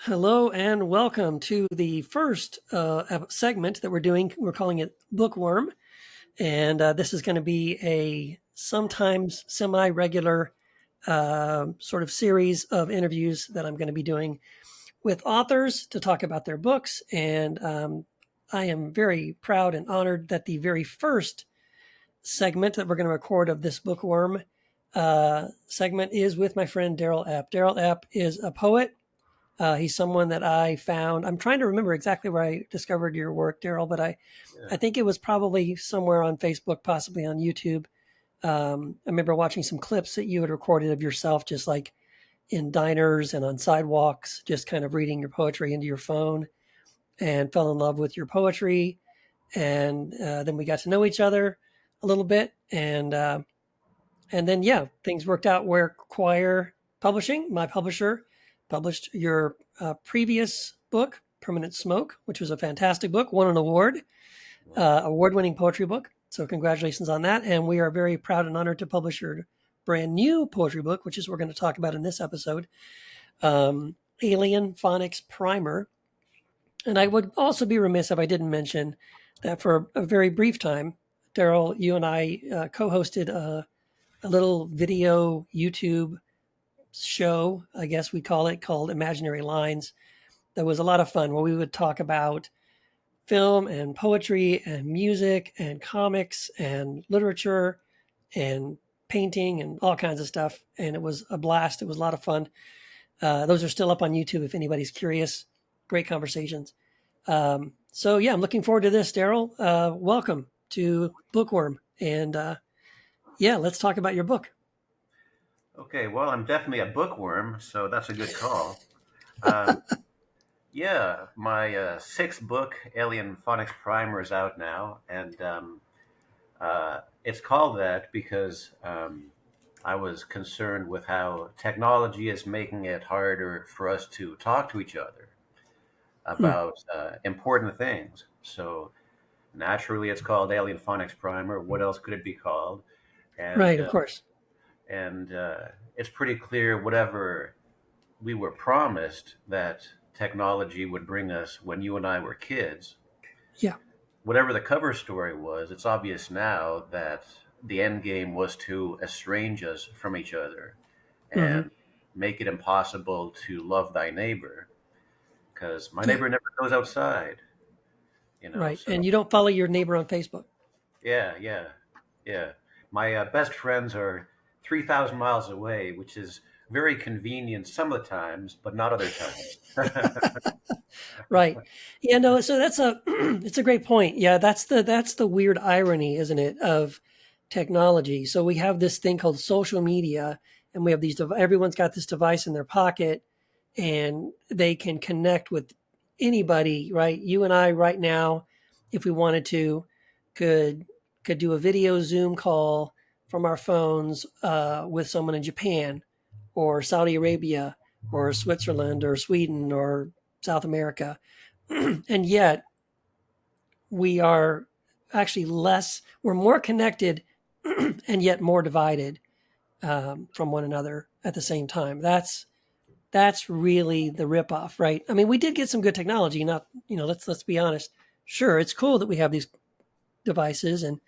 Hello and welcome to the first segment that we're doing. We're calling it Bookworm. And this is going to be a sometimes semi regular sort of series of interviews that I'm going to be doing with authors to talk about their books. And I am very proud and honored that the very first segment that we're going to record of this Bookworm segment is with my friend Darrell Epp. Darrell Epp is a poet. He's someone that I found. I'm trying to remember exactly where I discovered your work, Darrell, but I think it was probably somewhere on Facebook, possibly on YouTube. I remember watching some clips that you had recorded of yourself, just like in diners and on sidewalks, just kind of reading your poetry into your phone, and fell in love with your poetry. And then we got to know each other a little bit, and then things worked out where Choir Publishing, my publisher, published your previous book, Permanent Smoke, which was a fantastic book, won an award-winning poetry book. So congratulations on that. And we are very proud and honored to publish your brand new poetry book, which is what we're going to talk about in this episode, Alien Phonics Primer. And I would also be remiss if I didn't mention that for a very brief time, Darrell, you and I co-hosted a little video YouTube show, I guess we call it, called Imaginary Lines. That was a lot of fun, where we would talk about film and poetry and music and comics and literature and painting and all kinds of stuff. And it was a blast. It was a lot of fun. Those are still up on YouTube if anybody's curious. Great conversations. I'm looking forward to this, Darrell. Welcome to Bookworm. And let's talk about your book. Okay, well, I'm definitely a bookworm, so that's a good call. My sixth book, Alien Phonics Primer, is out now, and it's called that because I was concerned with how technology is making it harder for us to talk to each other about important things. So naturally, it's called Alien Phonics Primer. What else could it be called? And, right, of course. And it's pretty clear whatever we were promised that technology would bring us when you and I were kids. Yeah. Whatever the cover story was, it's obvious now that the end game was to estrange us from each other and make it impossible to love thy neighbor, because my neighbor never goes outside. Right. So, and you don't follow your neighbor on Facebook. Yeah. My best friends are 3,000 miles away, which is very convenient some of the times, but not other times. Right. Yeah, no, so it's a great point. Yeah, that's the weird irony, isn't it, of technology. So we have this thing called social media, and we have everyone's got this device in their pocket, and they can connect with anybody, right? You and I right now, if we wanted to, could do a video Zoom call from our phones with someone in Japan or Saudi Arabia or Switzerland or Sweden or South America. And yet we are actually we're more connected and yet more divided from one another at the same time. That's really the ripoff, right? I mean, we did get some good technology, let's be honest. Sure, it's cool that we have these devices and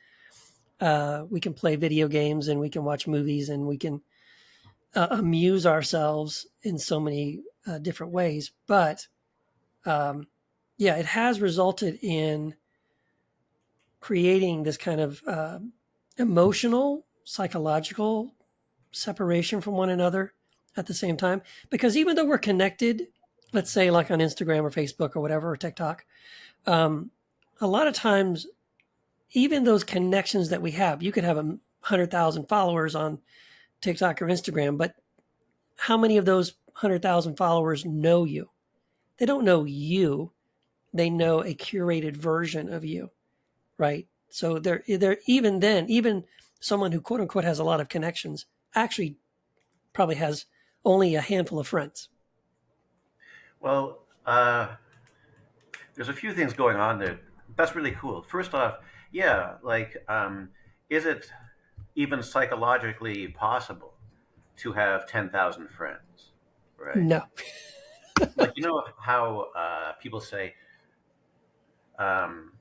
we can play video games and we can watch movies and we can amuse ourselves in so many different ways. But it has resulted in creating this kind of emotional, psychological separation from one another at the same time. Because even though we're connected, let's say like on Instagram or Facebook or whatever, or TikTok, a lot of times, even those connections that we have, you could have 100,000 followers on TikTok or Instagram, but how many of those 100,000 followers know you? They don't know you. They know a curated version of you, right? So they're even then, even someone who quote unquote has a lot of connections actually probably has only a handful of friends. Well, there's a few things going on there. That's really cool. First off, is it even psychologically possible to have 10,000 friends? Right? No. Like You know how people say, um,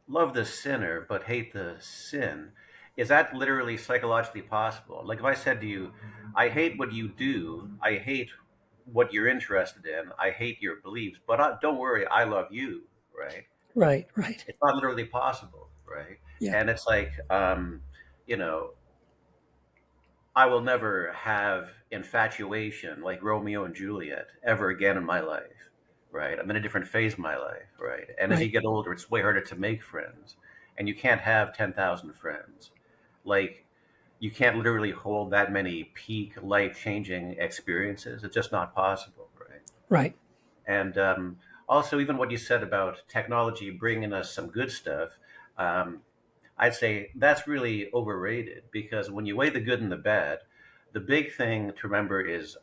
love the sinner but hate the sin? Is that literally psychologically possible? Like if I said to you, I hate what you do, I hate what you're interested in, I hate your beliefs, but don't worry, I love you, right? Right. Right. It's not literally possible, right? Yeah. And it's like, you know, I will never have infatuation like Romeo and Juliet ever again in my life, right? I'm in a different phase of my life, right? And as you Right. get older, it's way harder to make friends, and you can't have 10,000 friends. Like, you can't literally hold that many peak life changing experiences. It's just not possible, right? Right. And also, even what you said about technology bringing us some good stuff, um, I'd say that's really overrated because when you weigh the good and the bad, the big thing to remember is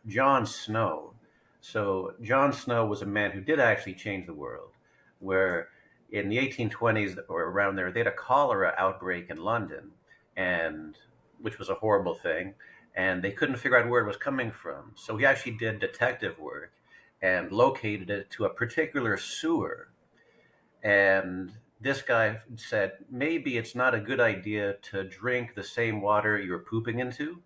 Jon Snow. So, Jon Snow was a man who did actually change the world, where in the 1820s or around there, they had a cholera outbreak in London, and which was a horrible thing, and they couldn't figure out where it was coming from. So, he actually did detective work and located it to a particular sewer, and this guy said, maybe it's not a good idea to drink the same water you're pooping into.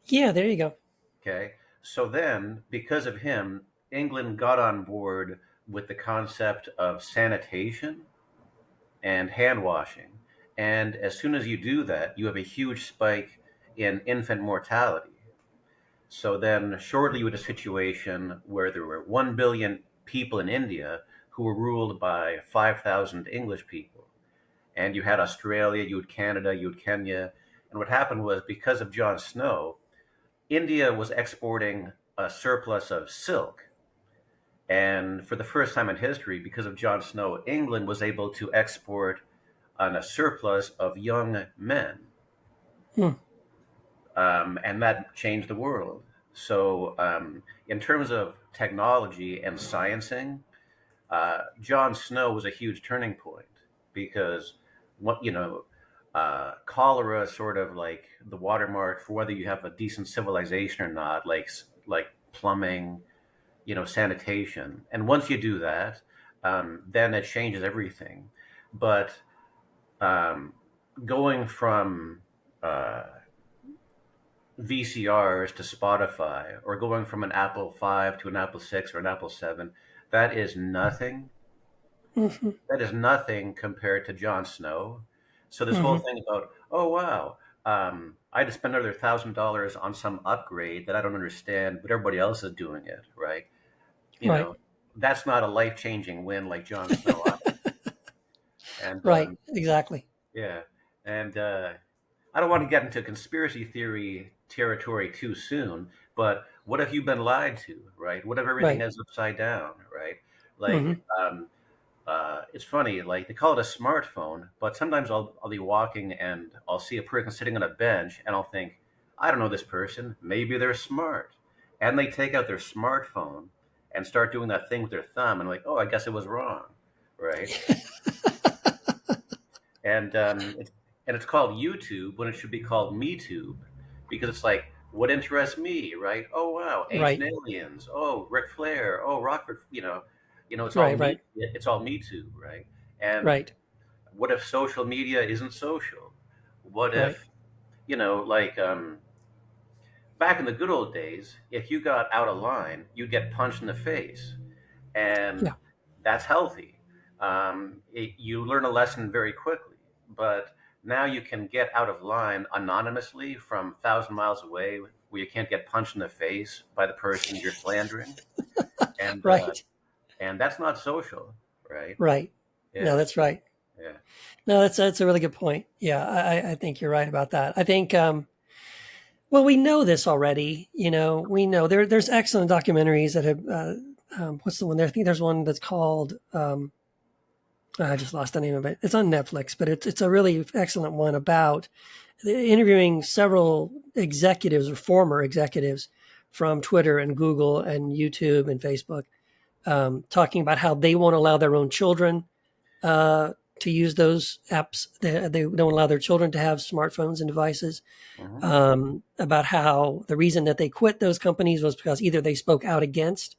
Yeah. There you go. Okay. So then, because of him, England got on board with the concept of sanitation and hand washing. And as soon as you do that, you have a huge spike in infant mortality. So then, shortly, you had a situation where there were 1 billion people in India who were ruled by 5,000 English people. And you had Australia, you had Canada, you had Kenya. And what happened was because of Jon Snow, India was exporting a surplus of silk. And for the first time in history, because of Jon Snow, England was able to export on a surplus of young men. Hmm. And that changed the world. So, in terms of technology and sciencing, Jon Snow was a huge turning point because what cholera is sort of like the watermark for whether you have a decent civilization or not, like plumbing, sanitation. And once you do that, then it changes everything. But um, going from VCRs to Spotify, or going from an Apple 5 to an Apple 6 or an Apple 7, that is nothing. Hmm. That is nothing compared to Jon Snow. So this whole Hmm. thing about, oh wow, I had to spend another $1,000 on some upgrade that I don't understand, but everybody else is doing it, right? You Right. know, that's not a life changing win like Jon Snow. And Right. Exactly. yeah, and I don't want to get into conspiracy theory territory too soon, but what if you've been lied to, right? What if everything Right. is upside down, right? Like, Hmm. it's funny, like they call it a smartphone, but sometimes I'll be walking and I'll see a person sitting on a bench and I'll think, I don't know this person. Maybe they're smart. And they take out their smartphone and start doing that thing with their thumb and like, oh, I guess it was wrong, right? And it's called YouTube when it should be called MeTube because it's like, what interests me, right? Oh wow, ancient Right. aliens. Oh, Ric Flair. Oh, Rockford. It's all Right. me. Right. It's all Me Too, right? And Right. what if social media isn't social? What Right. if, like back in the good old days, if you got out of line, you'd get punched in the face, and Yeah. that's healthy. You learn a lesson very quickly, but now you can get out of line anonymously from 1,000 miles away, where you can't get punched in the face by the person you're slandering, and Right. that's not social, right? Right. No, Yeah, that's right. yeah. No, that's a really good point. Yeah, I think you're right about that. I think well, we know this already. We know there's excellent documentaries that have. What's the one there? I think there's one that's called. I just lost the name of it. It's on Netflix, but it's a really excellent one about interviewing several executives or former executives from Twitter and Google and YouTube and Facebook, talking about how they won't allow their own children uh, to use those apps. They don't allow their children to have smartphones and devices. Hmm. About how the reason that they quit those companies was because either they spoke out against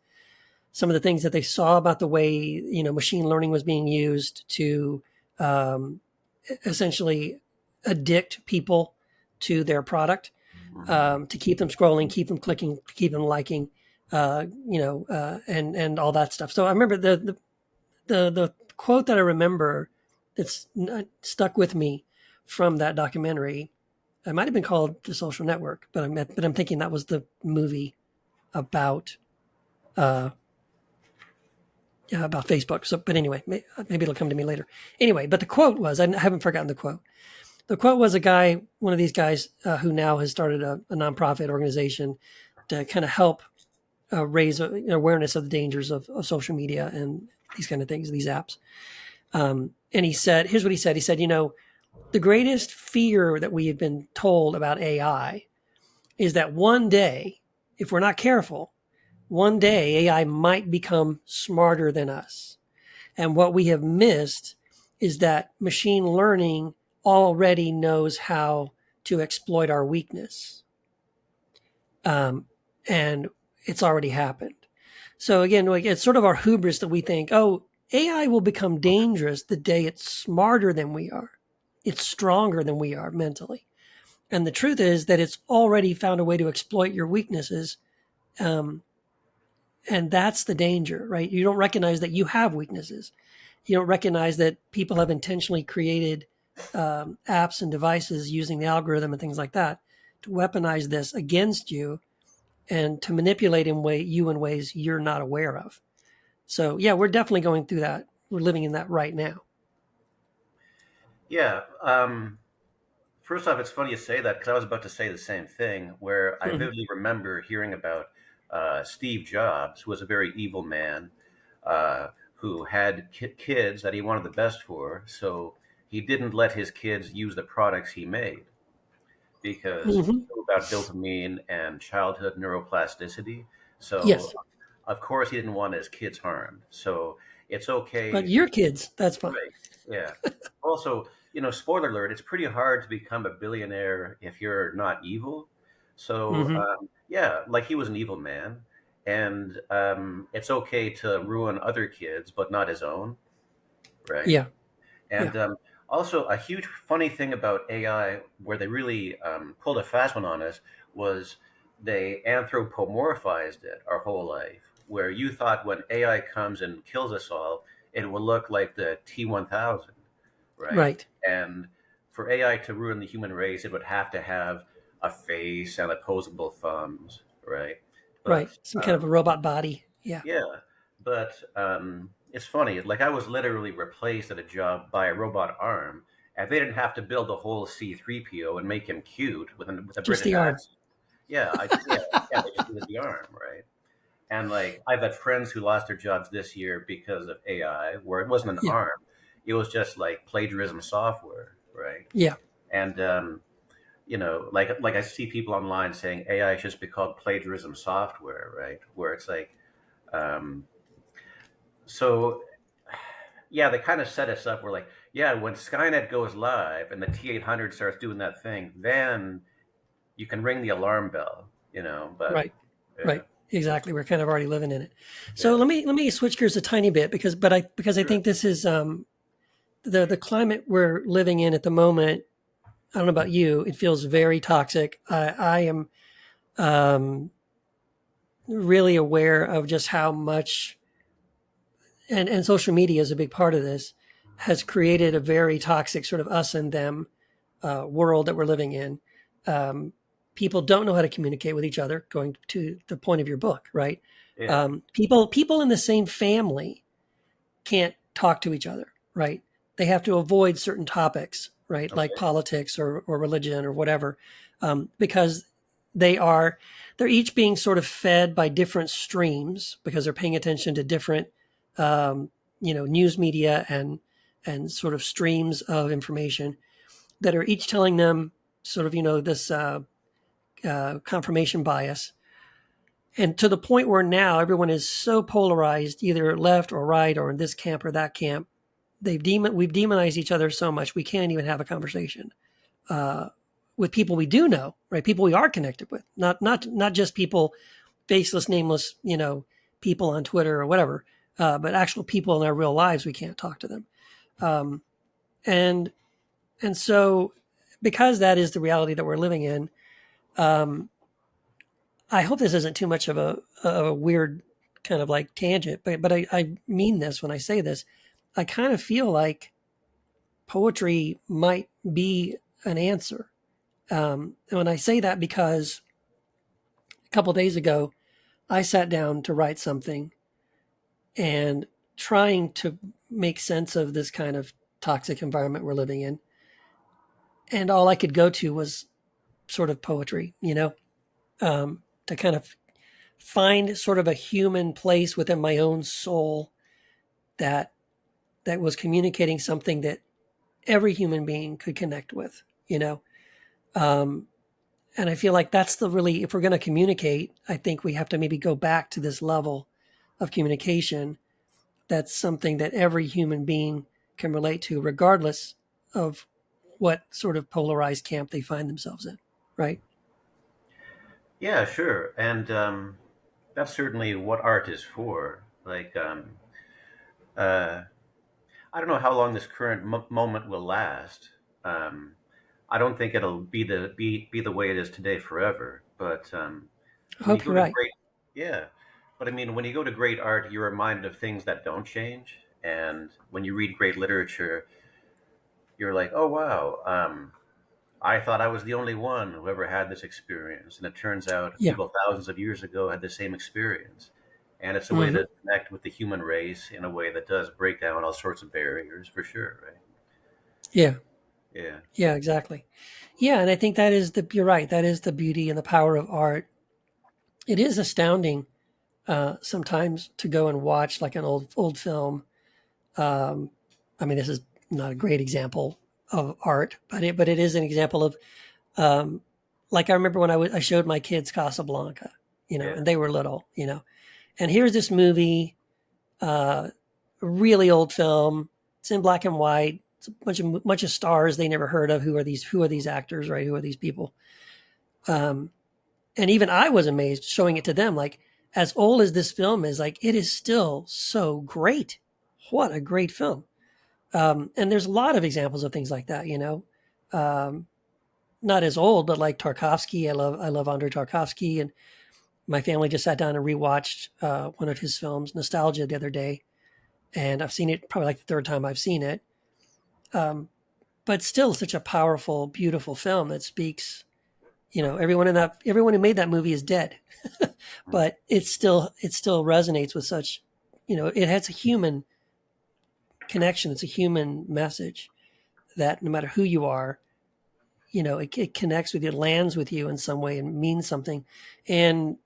some of the things that they saw about the way machine learning was being used to um, essentially addict people to their product, to keep them scrolling, keep them clicking, keep them liking, and all that stuff. So I remember the quote that I remember that's stuck with me from that documentary. It might have been called The Social Network, but I'm thinking that was the movie about about Facebook. So, but anyway, maybe it'll come to me later. Anyway, but the quote was, I haven't forgotten the quote. The quote was one of these guys who now has started a nonprofit organization to kind of help raise awareness of the dangers of social media and these kind of things, these apps. And he said, here's what he said. He said, the greatest fear that we have been told about AI is that one day, if we're not careful, one day AI might become smarter than us. And what we have missed is that machine learning already knows how to exploit our weakness. And it's already happened. So again, like, it's sort of our hubris that we think, oh, AI will become dangerous the day it's smarter than we are. It's stronger than we are mentally. And the truth is that it's already found a way to exploit your weaknesses. And that's the danger, right? You don't recognize that you have weaknesses. You don't recognize that people have intentionally created apps and devices using the algorithm and things like that to weaponize this against you and to manipulate you in ways you're not aware of. So yeah, we're definitely going through that. We're living in that right now. Yeah. First off, it's funny you say that because I was about to say the same thing. Where I vividly remember hearing about Steve Jobs, who was a very evil man, who had kids that he wanted the best for, so he didn't let his kids use the products he made because he knew about dopamine and childhood neuroplasticity. So, Yes, of course, he didn't want his kids harmed. So it's but okay. your kids, that's fine. Right. Yeah. Also, spoiler alert, it's pretty hard to become a billionaire if you're not evil. So, Mm-hmm. yeah, like he was an evil man. And it's okay to ruin other kids, but not his own. Right. Yeah, yeah, And also, a huge funny thing about AI, where they really pulled a fast one on us, was they anthropomorphized it our whole life. Where you thought when AI comes and kills us all, it will look like the T-1000, right? right, And for AI to ruin the human race, it would have to have a face and opposable thumbs, right? right. But Some kind of a robot body. Yeah, yeah, but it's funny. Like I was literally replaced at a job by a robot arm, and they didn't have to build a whole C-3PO and make him cute with a just British the arm. accent. Yeah, they just needed the arm, right? And like I've had friends who lost their jobs this year because of AI, where it wasn't an Yeah, arm, it was just like plagiarism software, right? yeah, And like I see people online saying AI should just be called plagiarism software, right? Where it's like, um, so yeah, they kind of set us up. We're like, yeah, when Skynet goes live and the T-800 starts doing that thing, then you can ring the alarm bell, But right, yeah, right. Exactly. We're kind of already living in it. So yeah, let me switch gears a tiny bit because I sure. think this is the climate we're living in at the moment. I don't know about you. It feels very toxic. I am um, really aware of just how much, and social media is a big part of this, has created a very toxic sort of us and them world that we're living in. Um, People don't know how to communicate with each other. Going to the point of your book, right? Yeah, People in the same family can't talk to each other, right? They have to avoid certain topics, right? Like okay, politics or religion or whatever, because they are they're each being sort of fed by different streams because they're paying attention to different, news media and sort of streams of information that are each telling them sort of this confirmation bias, and to the point where now everyone is so polarized, either left or right, or in this camp or that camp. We've demonized each other so much we can't even have a conversation with people we do know, right? People we are connected with, not just people, faceless, nameless, people on Twitter or whatever, but actual people in our real lives, we can't talk to them. Um, and and so, because that is the reality that we're living in, um, I hope this isn't too much of a weird kind of like tangent, but I mean this when I say this. I kind of feel like poetry might be an answer. And when I say that, because a couple of days ago, I sat down to write something and trying to make sense of this kind of toxic environment we're living in. And all I could go to was sort of poetry, to kind of find sort of a human place within my own soul that was communicating something that every human being could connect with, Um, and I feel like that's the really, if we're going to communicate, I think we have to maybe go back to this level of communication. That's something that every human being can relate to, regardless of what sort of polarized camp they find themselves in. Right. Yeah, sure. And that's certainly what art is for. Uh, I don't know how long this current moment will last. Um, I don't think it'll be the way it is today forever. But I when you hope go you're to right. great, yeah. But I mean, when you go to great art, you're reminded of things that don't change. And when you read great literature, you're like, oh wow, I thought I was the only one who ever had this experience, and it turns out Yeah. people thousands of years ago had the same experience. And it's a way Hmm. to connect with the human race in a way that does break down all sorts of barriers, for sure, right? Yeah. Yeah, Yeah, exactly. Yeah. And I think that is you're right. That is the beauty and the power of art. It is astounding sometimes to go and watch like an old film. Um, I mean, this is not a great example of art, but it is an example of um, like I remember when I showed my kids Casablanca, yeah, and they were little, and here's this movie, uh, really old film. It's in black and white. It's a bunch of stars they never heard of. Who are these actors? Right? Who are these people? Um, and even I was amazed showing it to them. Like, as old as this film is, like, it is still so great. What a great film. And there's a lot of examples of things like that, um, not as old, but like Tarkovsky. I love Andrei Tarkovsky, and my family just sat down and rewatched one of his films, Nostalgia, the other day, and I've seen it probably like the third time I've seen it. Um, but still, such a powerful, beautiful film that speaks. Everyone who made that movie is dead, mm, but it still resonates with such. It has a human connection. It's a human message that no matter who you are, it connects with you, it lands with you in some way and means something. And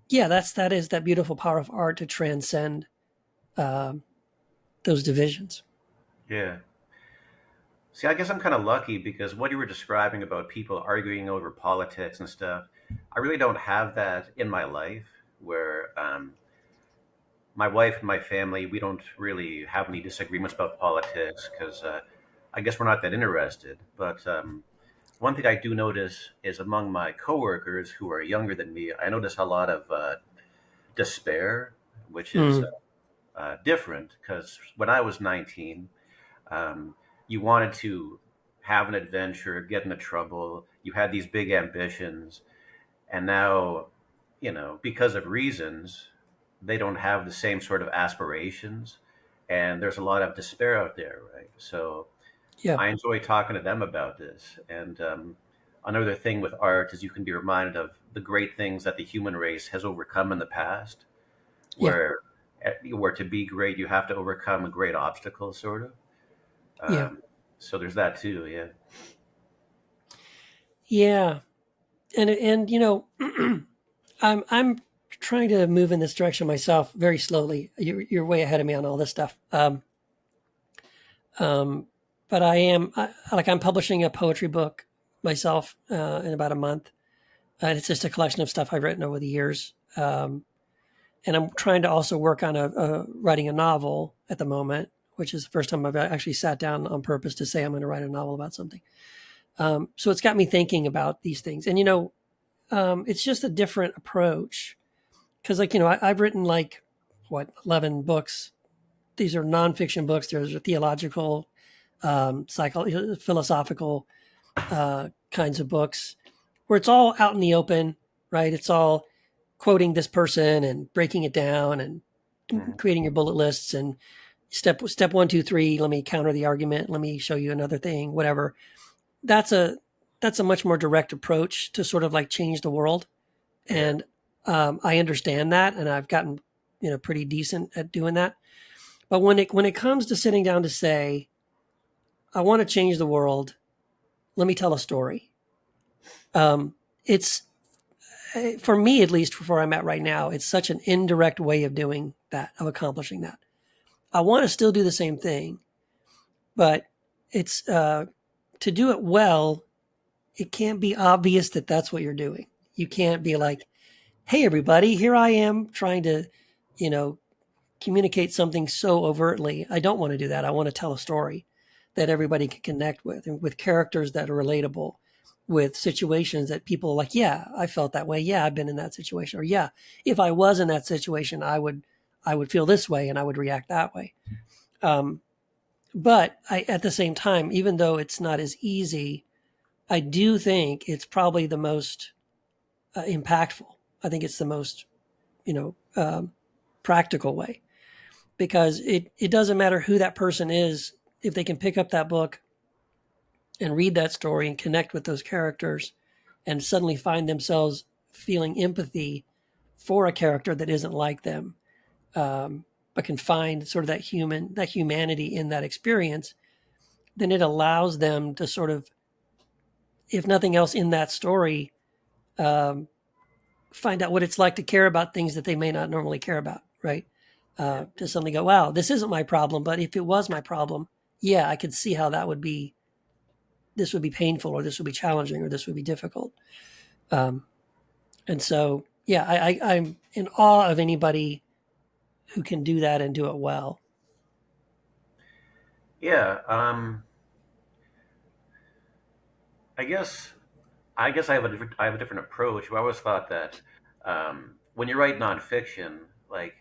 yeah, that is that beautiful power of art to transcend um, those divisions. yeah. See, I guess I'm kind of lucky because what you were describing about people arguing over politics and stuff, I really don't have that in my life. Where my wife and my family, we don't really have any disagreements about politics because I guess we're not that interested. But one thing I do notice is among my coworkers who are younger than me, I notice a lot of despair, which is Mm, different because when I was 19, um, you wanted to have an adventure, get into trouble. You had these big ambitions, and now, because of reasons, they don't have the same sort of aspirations, and there's a lot of despair out there, right? So yeah, I enjoy talking to them about this. And another thing with art is you can be reminded of the great things that the human race has overcome in the past, yeah, where to be great, you have to overcome a great obstacle, sort of. yeah, So there's that too. Yeah. yeah. And I'm trying to move in this direction myself very slowly. You're way ahead of me on all this stuff. Um, but I'm publishing a poetry book myself in about a month. And it's just a collection of stuff I've written over the years. And I'm trying to also work on writing a novel at the moment, which is the first time I've actually sat down on purpose to say I'm going to write a novel about something. So it's got me thinking about these things, and it's just a different approach because, I've written like 11 books. These are nonfiction books. There's theological, philosophical kinds of books where it's all out in the open, right? It's all quoting this person and breaking it down and Mhm. creating your bullet lists and step 1, 2, 3. Let me counter the argument. Let me show you another thing. Whatever. That's a much more direct approach to sort of like change the world. Yeah. And I understand that, and I've gotten pretty decent at doing that. But when it comes to sitting down to say, I want to change the world, let me tell a story. It's for me, at least, for where I'm at right now, it's such an indirect way of doing that, of accomplishing that. I want to still do the same thing, but it's to do it well. It can't be obvious that that's what you're doing. You can't be like, "Hey, everybody, here I am trying to, you know, communicate something so overtly." I don't want to do that. I want to tell a story that everybody can connect with, and with characters that are relatable, with situations that people are like, yeah, I felt that way. Yeah, I've been in that situation. Or yeah, if I was in that situation, I would feel this way and I would react that way. Um, but at the same time, even though it's not as easy, I do think it's probably the most impactful. I think it's the most, you know, um, practical way, because it doesn't matter who that person is. If they can pick up that book and read that story and connect with those characters and suddenly find themselves feeling empathy for a character that isn't like them, but can find sort of that humanity in that experience, then it allows them to sort of, if nothing else in that story, um, find out what it's like to care about things that they may not normally care about, right? Yeah. To suddenly go, wow, this isn't my problem, but if it was my problem, yeah, I could see how this would be painful, or this would be challenging, or this would be difficult. Um, and so, yeah, I'm in awe of anybody who can do that and do it well. Yeah. I guess I have a different approach. I always thought that when you write nonfiction, like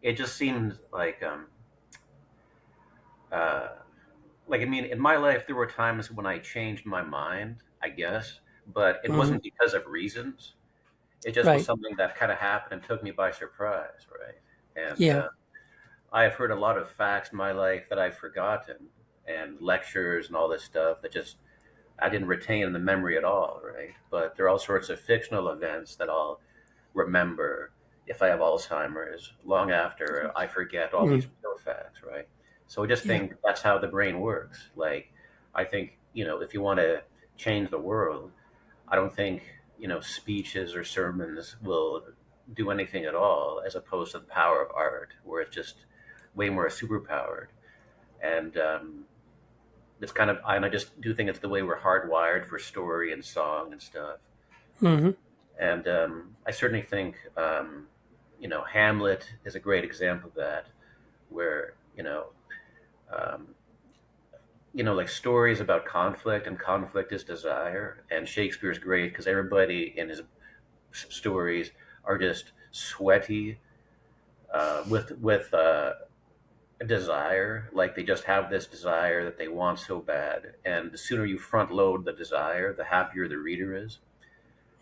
it just seems uh, like I mean, in my life there were times when I changed my mind, I guess, but it Hmm. wasn't because of reasons. It just was Right. something that kind of happened and took me by surprise, right? And Yeah. I have heard a lot of facts in my life that I've forgotten, and lectures and all this stuff that just I didn't retain in the memory at all, right? But there are all sorts of fictional events that I'll remember if I have Alzheimer's long after I forget all these Mm. real facts, right? So I just Yeah. think that's how the brain works. Like, I think, if you want to change the world, I don't think, speeches or sermons will do anything at all as opposed to the power of art, where it's just way more superpowered. And it's kind of, and I just do think it's the way we're hardwired for story and song and stuff. Hmm. And I certainly think, Hamlet is a great example of that, where, um, like stories about conflict, and conflict is desire. And Shakespeare's great because everybody in his stories are just sweaty with a desire. Like they just have this desire that they want so bad, and the sooner you front load the desire, the happier the reader is.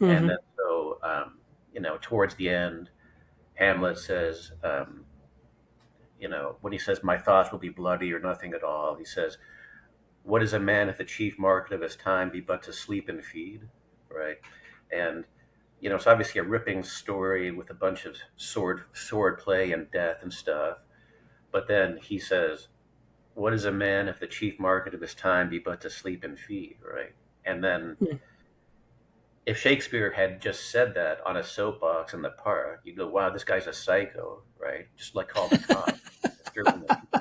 And Hmm. then so towards the end, Hamlet says, when he says, "My thoughts will be bloody or nothing at all," he says, "What is a man if the chief market of his time be but to sleep and feed?" Right? And it's obviously a ripping story with a bunch of sword play and death and stuff. But then he says, "What is a man if the chief market of his time be but to sleep and feed?" Right? And then if Shakespeare had just said that on a soapbox in the park, you go, "Wow, this guy's a psycho," right? Just like call the cops, disturbing the peace.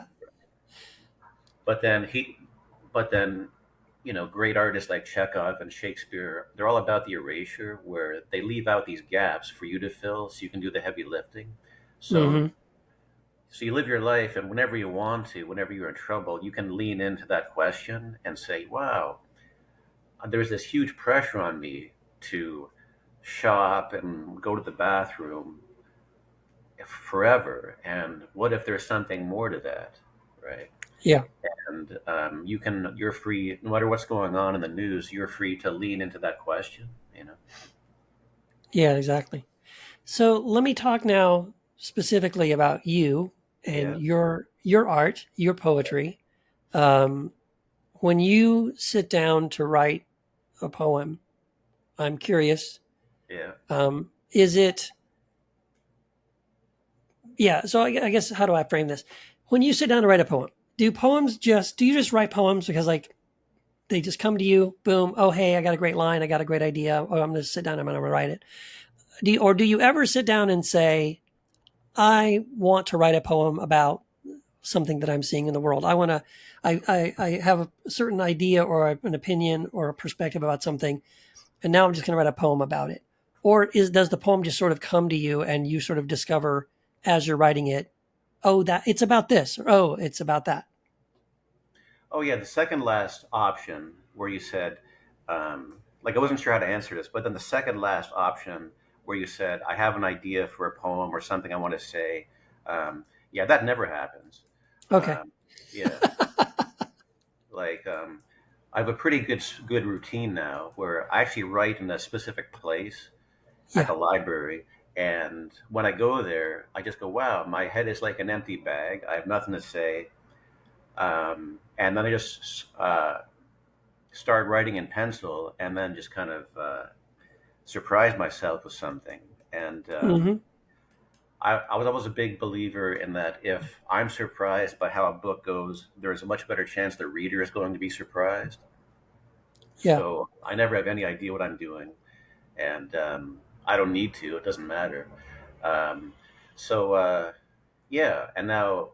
But then but then, great artists like Chekhov and Shakespeare, they're all about the erasure, where they leave out these gaps for you to fill so you can do the heavy lifting. So, Hmm. so you live your life, and whenever you want to, whenever you're in trouble, you can lean into that question and say, "Wow, there's this huge pressure on me to shop and go to the bathroom, forever, and what if there's something more to that, right? Yeah. And you're free, no matter what's going on in the news, you're free to lean into that question, you know? Yeah, exactly. So let me talk now specifically about you and Yeah, your art, your poetry. Um, when you sit down to write a poem, I'm curious. yeah. Is it yeah? So I guess how do I frame this? When you sit down to write a poem, do you just write poems because like they just come to you? Boom! Oh hey, I got a great line. I got a great idea. Oh, I'm going to sit down. I'm going to write it. Do you ever sit down and say, I want to write a poem about something that I'm seeing in the world. I have a certain idea or an opinion or a perspective about something, and now I'm just going to write a poem about it. Or does the poem just sort of come to you and you sort of discover as you're writing it, oh, that it's about this, or oh, it's about that. Oh, yeah, the second last option where you said, like, I wasn't sure how to answer this, but then the second last option where you said, I have an idea for a poem or something I want to say, yeah, that never happens. Okay. Um, yeah, like, I have a pretty good routine now where I actually write in a specific place at Yeah. the library. And when I go there, I just go, wow, my head is like an empty bag. I have nothing to say. And then I just start writing in pencil and then just kind of surprise myself with something. And Mm-hmm. I was always a big believer in that if I'm surprised by how a book goes, there's a much better chance the reader is going to be surprised. Yeah. So I never have any idea what I'm doing. And I don't need to, it doesn't matter. Um, so, yeah, and now,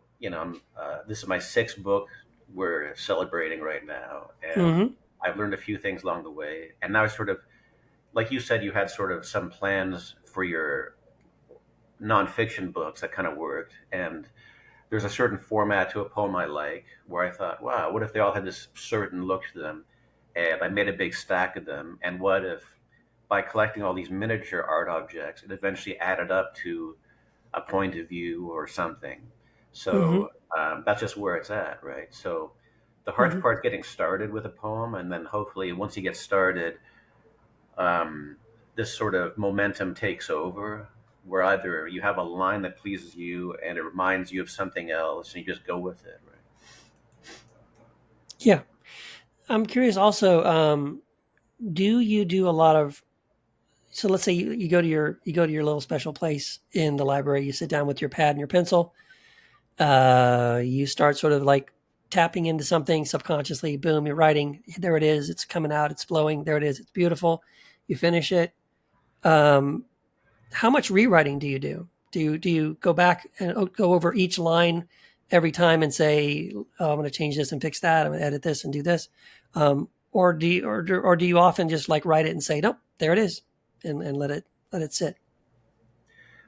this is my sixth book we're celebrating right now. And Mm-hmm. I've learned a few things along the way. And now I sort of, like you said, you had sort of some plans for your nonfiction books that kind of worked. And there's a certain format to a poem I like where I thought, wow, what if they all had this certain look to them? And I made a big stack of them. And what if by collecting all these miniature art objects, it eventually added up to a point of view or something? Mm-hmm. So that's just where it's at, right? So the hard Mm-hmm. part's getting started with a poem. And then hopefully, once you get started, um, this sort of momentum takes over where either you have a line that pleases you and it reminds you of something else and you just go with it, right? Yeah. I'm curious also, do you do a lot of so let's say you go to your little special place in the library, you sit down with your pad and your pencil, you start sort of like tapping into something subconsciously, boom, you're writing, there it is, it's coming out, it's flowing, there it is, it's beautiful, you finish it. um, how much rewriting do you do? Do you go back and go over each line every time and say, oh, I'm going to change this and fix that, I'm going to edit this and do this, or do you often just like write it and say, nope, there it is, and let it sit?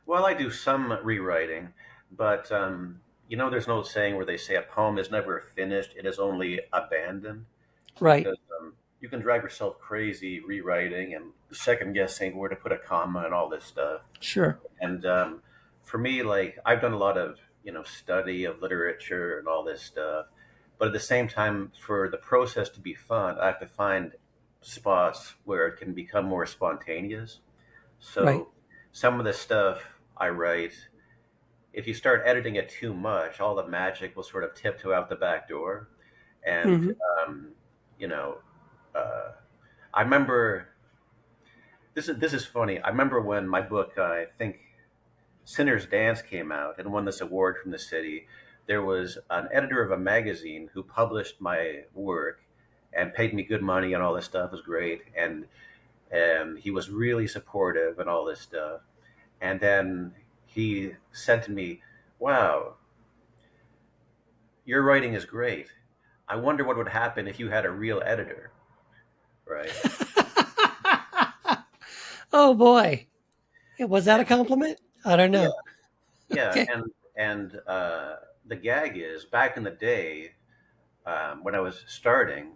Well, I do some rewriting, but there's an old saying where they say a poem is never finished, it is only abandoned, Right. because you can drive yourself crazy rewriting and second guessing where to put a comma and all this stuff. Sure. And for me, like I've done a lot of study of literature and all this stuff, but at the same time, for the process to be fun, I have to find spots where it can become more spontaneous. Right. So some of the stuff I write, if you start editing it too much, all the magic will sort of tiptoe out the back door. And Mm-hmm. um, you know, uh, I remember this is funny. I remember when my book, I think Sinner's Dance came out and won this award from the city. There was an editor of a magazine who published my work and paid me good money and all this stuff. It was great, and he was really supportive and all this stuff. And then he said to me, "Wow, your writing is great. I wonder what would happen if you had a real editor, right?" Oh boy, was that a And compliment? I don't yeah, know. yeah, Okay. and the gag is back in the day when I was starting.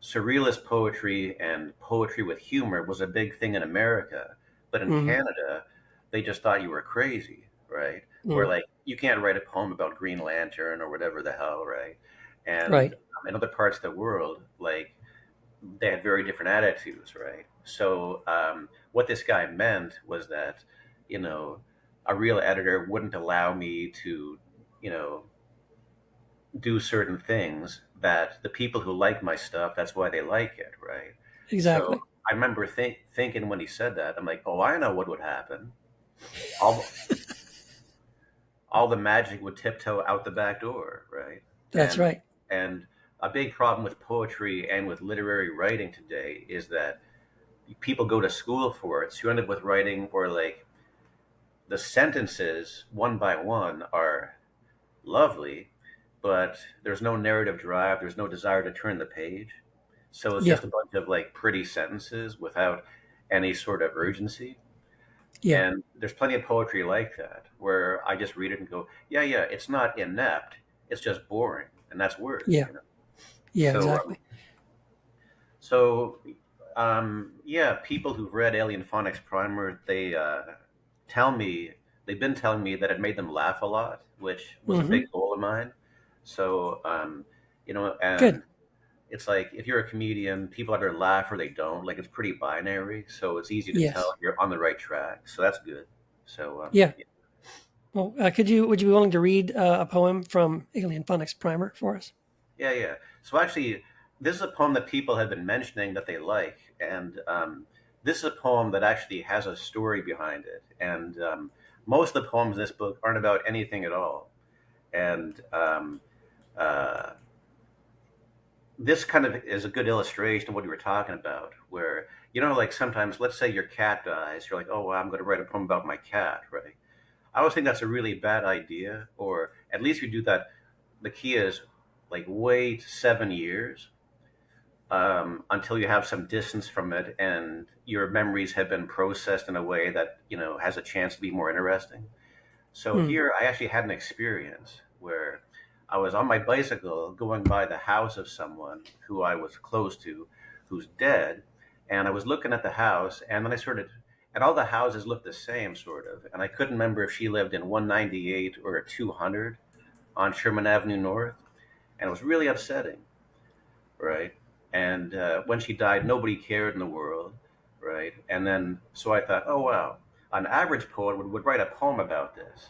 Surrealist poetry and poetry with humor was a big thing in America, but in Mm-hmm. Canada, they just thought you were crazy, right? Or Mm. like you can't write a poem about Green Lantern or whatever the hell, right? And Right. in other parts of the world, like they had very different attitudes, right? So what this guy meant was that, you know, a real editor wouldn't allow me to, you know, do certain things that the people who like my stuff, that's why they like it, right? So Exactly. I remember thinking when he said that, I'm like, oh, I know what would happen. All all the magic would tiptoe out the back door, right? That's right. And a big problem with poetry and with literary writing today is that people go to school for it. So you end up with writing where like the sentences one by one are lovely, but there's no narrative drive. There's no desire to turn the page. So it's Yeah. just a bunch of like pretty sentences without any sort of urgency. Yeah. And there's plenty of poetry like that where I just read it and go, yeah, yeah, it's not inept. It's just boring. And that's words, Yeah. you know? Yeah. So, Exactly. so yeah, people who've read Alien Phonics Primer, they tell me, they've been telling me that it made them laugh a lot, which was a Hmm. big goal of mine. So, you know, Good. and it's like if you're a comedian, people either laugh or they don't. Like it's pretty binary, so it's easy to tell Yes. if you're on the right track. So that's good. So Yeah. Well, would you be willing to read a poem from Alien Phonics Primer for us? yeah, yeah. So actually, this is a poem that people have been mentioning that they like, and this is a poem that actually has a story behind it. And most of the poems in this book aren't about anything at all. And uh, this kind of is a good illustration of what you were talking about, where you know, like sometimes, let's say your cat dies, you're like, oh, well, I'm going to write a poem about my cat, right? I always think that's a really bad idea, or at least you do that. The key is like wait 7 years until you have some distance from it and your memories have been processed in a way that you know has a chance to be more interesting. So Hmm. here I actually had an experience where I was on my bicycle going by the house of someone who I was close to, who's dead, and I was looking at the house, and then I sort of, and all the houses looked the same, sort of, and I couldn't remember if she lived in 198 or 200 on Sherman Avenue North, and it was really upsetting, right? And when she died, nobody cared in the world, right? And then, so I thought, oh wow, an average poet would write a poem about this,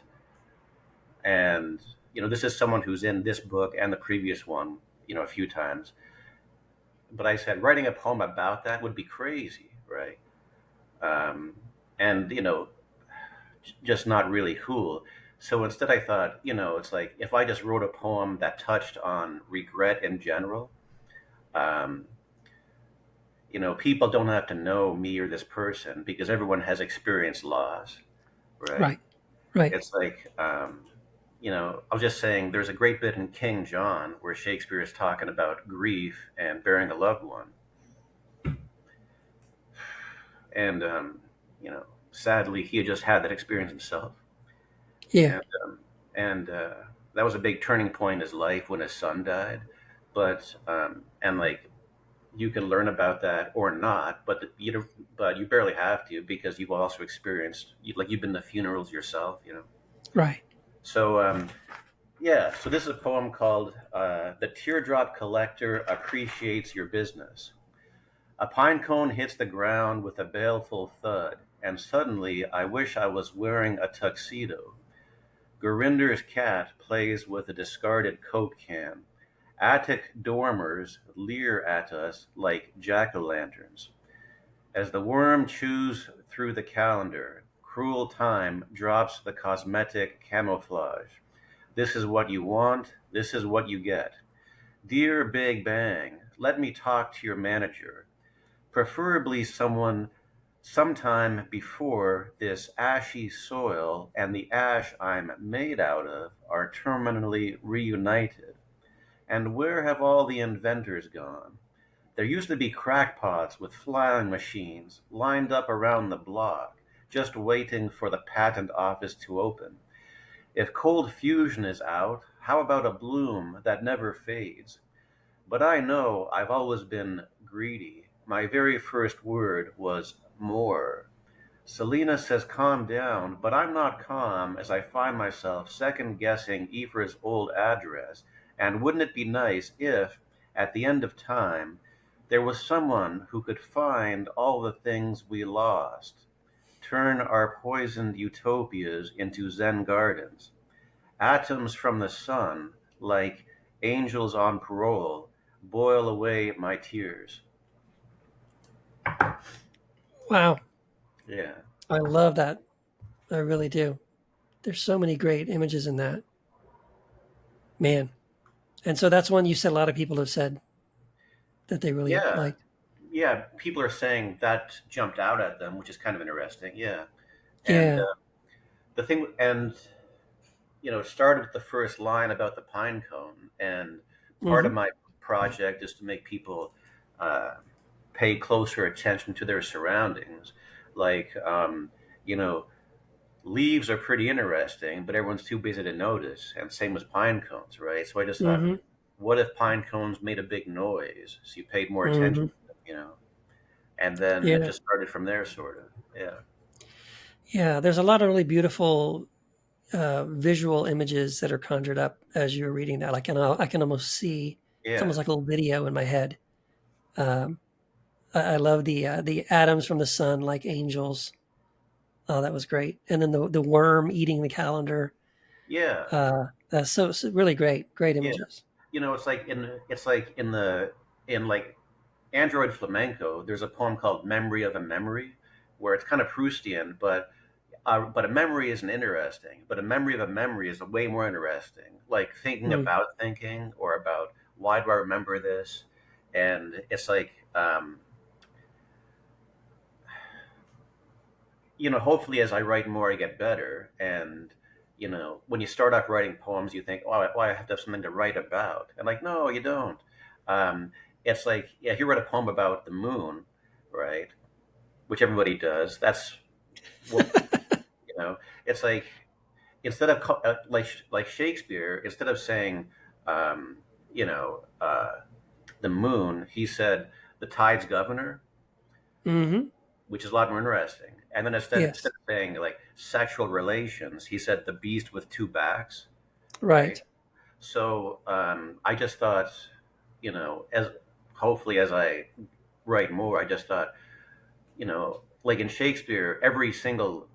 and you know, this is someone who's in this book and the previous one, you know, a few times. But I said writing a poem about that would be crazy, right? Um, and you know, just not really cool. So instead, I thought, you know, it's like if I just wrote a poem that touched on regret in general, um, you know, people don't have to know me or this person because everyone has experienced loss, right? Right. Right. It's like, you know, I was just saying there's a great bit in King John where Shakespeare is talking about grief and burying a loved one. And, you know, sadly, he had just had that experience himself. Yeah. And, that was a big turning point in his life when his son died. But, and like, you can learn about that or not, but but you barely have to because you've also experienced, like, you've been to funerals yourself, you know. Right. So, yeah, so this is a poem called The Teardrop Collector Appreciates Your Business. A pine cone hits the ground with a baleful thud, and suddenly I wish I was wearing a tuxedo. Gurinder's cat plays with a discarded Coke can. Attic dormers leer at us like jack-o'-lanterns. As the worm chews through the calendar, cruel time drops the cosmetic camouflage. This is what you want, this is what you get. Dear Big Bang, let me talk to your manager, preferably someone sometime before this ashy soil and the ash I'm made out of are terminally reunited. And where have all the inventors gone? There used to be crackpots with flying machines lined up around the block, just waiting for the patent office to open. If cold fusion is out, how about a bloom that never fades? But I know I've always been greedy. My very first word was more. Selena says, calm down, but I'm not calm as I find myself second guessing Ephra's old address. And wouldn't it be nice if, at the end of time, there was someone who could find all the things we lost, turn our poisoned utopias into Zen gardens, atoms from the sun, like angels on parole, boil away my tears. Wow. Yeah. I love that. I really do. There's so many great images in that. Man. And so that's one you said a lot of people have said that they really Yeah. liked. Yeah. People are saying that jumped out at them, which is kind of interesting. Yeah. And Yeah. the thing, and it started with the first line about the pine cone. And part Hmm. of my project is to make people uh, pay closer attention to their surroundings. Like, you know, leaves are pretty interesting, but everyone's too busy to notice. And same as pine cones, right? So I just thought, Hmm. what if pine cones made a big noise? So you paid more attention Hmm. to them. And then it Yeah. just started from there, sort of. Yeah. Yeah. There's a lot of really beautiful visual images that are conjured up as you're reading that. I can almost see it's Yeah. almost like a little video in my head. Um, I love the atoms from the sun like angels. Oh, that was great. And then the worm eating the calendar. Yeah. That's so really great Yeah. images. In like Android Flamenco, there's a poem called Memory of a Memory, where it's kind of Proustian, but a memory isn't interesting. But a memory of a memory is way more interesting. Like thinking Mm, about thinking, or about why do I remember this? And it's like, hopefully as I write more, I get better. And when you start off writing poems, you think, oh, I have to have something to write about. And like, no, you don't. Um, it's like, yeah, if you write a poem about the moon, right? Which everybody does. That's what you know. It's like, instead of like Shakespeare, instead of saying, um, you know, the moon, he said the tide's governor, hmm. which is a lot more interesting. And then instead Yes. of saying like sexual relations, he said the beast with two backs, right? Right. So I just thought, as hopefully as I write more, I just thought, like in Shakespeare, every single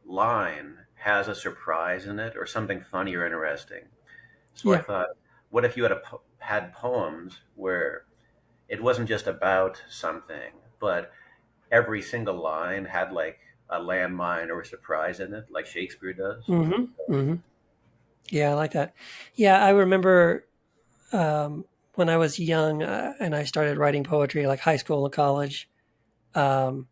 line has a surprise in it or something funny or interesting. So I Yeah. thought, what if you had poems where it wasn't just about something, but every single line had like a landmine or a surprise in it, like Shakespeare does? Hmm. Hmm. Yeah, I like that. Yeah, I remember when I was young and I started writing poetry, like high school and college. Um,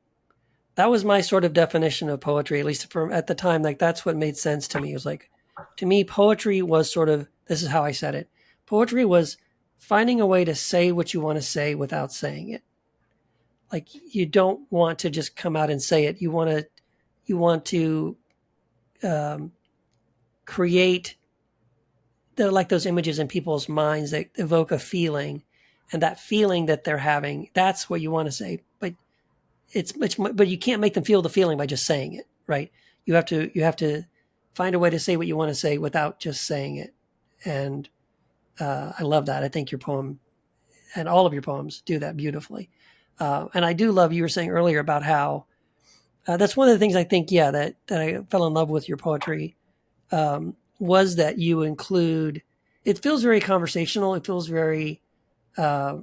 that was my sort of definition of poetry, at least for at the time. Like that's what made sense to me. It was like, to me, poetry was sort of this is how I said it. Poetry was finding a way to say what you want to say without saying it. Like you don't want to just come out and say it. You want to um, create like those images in people's minds that evoke a feeling, and that feeling that they're having, that's what you want to say. But but you can't make them feel the feeling by just saying it, right? You have to find a way to say what you want to say without just saying it. And I love that. I think your poem and all of your poems do that beautifully. And I do love you were saying earlier about how that's one of the things I think, yeah, that I fell in love with your poetry was that you include. It feels very conversational. It feels very. Uh,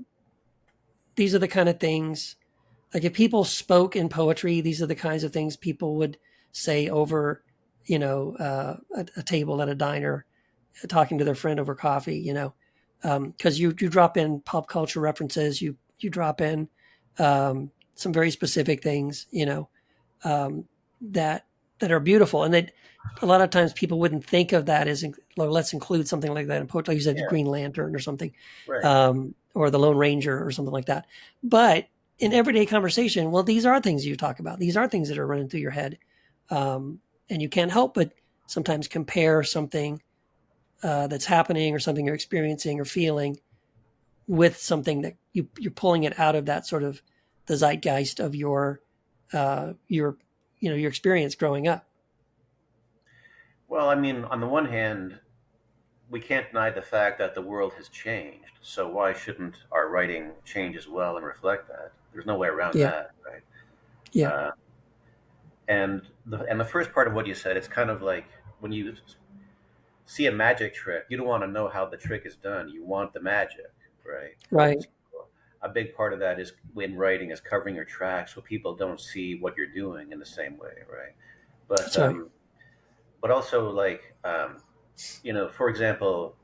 these are the kind of things like if people spoke in poetry, these are the kinds of things people would say over, a table at a diner, talking to their friend over coffee. Because you drop in pop culture references, you drop in some very specific things, um, that that are beautiful, and that a lot of times people wouldn't think of that as well, let's include something like that in poetry, like you said, the Yeah, Green Lantern or something, right. or the Lone Ranger or something like that. But in everyday conversation, well, these are things you talk about. These are things that are running through your head, and you can't help but sometimes compare something that's happening or something you're experiencing or feeling with something that you're pulling it out of that sort of the zeitgeist of your your experience growing up. Well, I mean, on the one hand, we can't deny the fact that the world has changed. So why shouldn't our writing change as well and reflect that? There's no way around Yeah, that, right? yeah, Uh, and the first part of what you said, it's kind of like when you see a magic trick, you don't want to know how the trick is done. You want the magic, right? right. So a big part of that is when writing is covering your tracks so people don't see what you're doing in the same way, right? But That's right. but also like for example,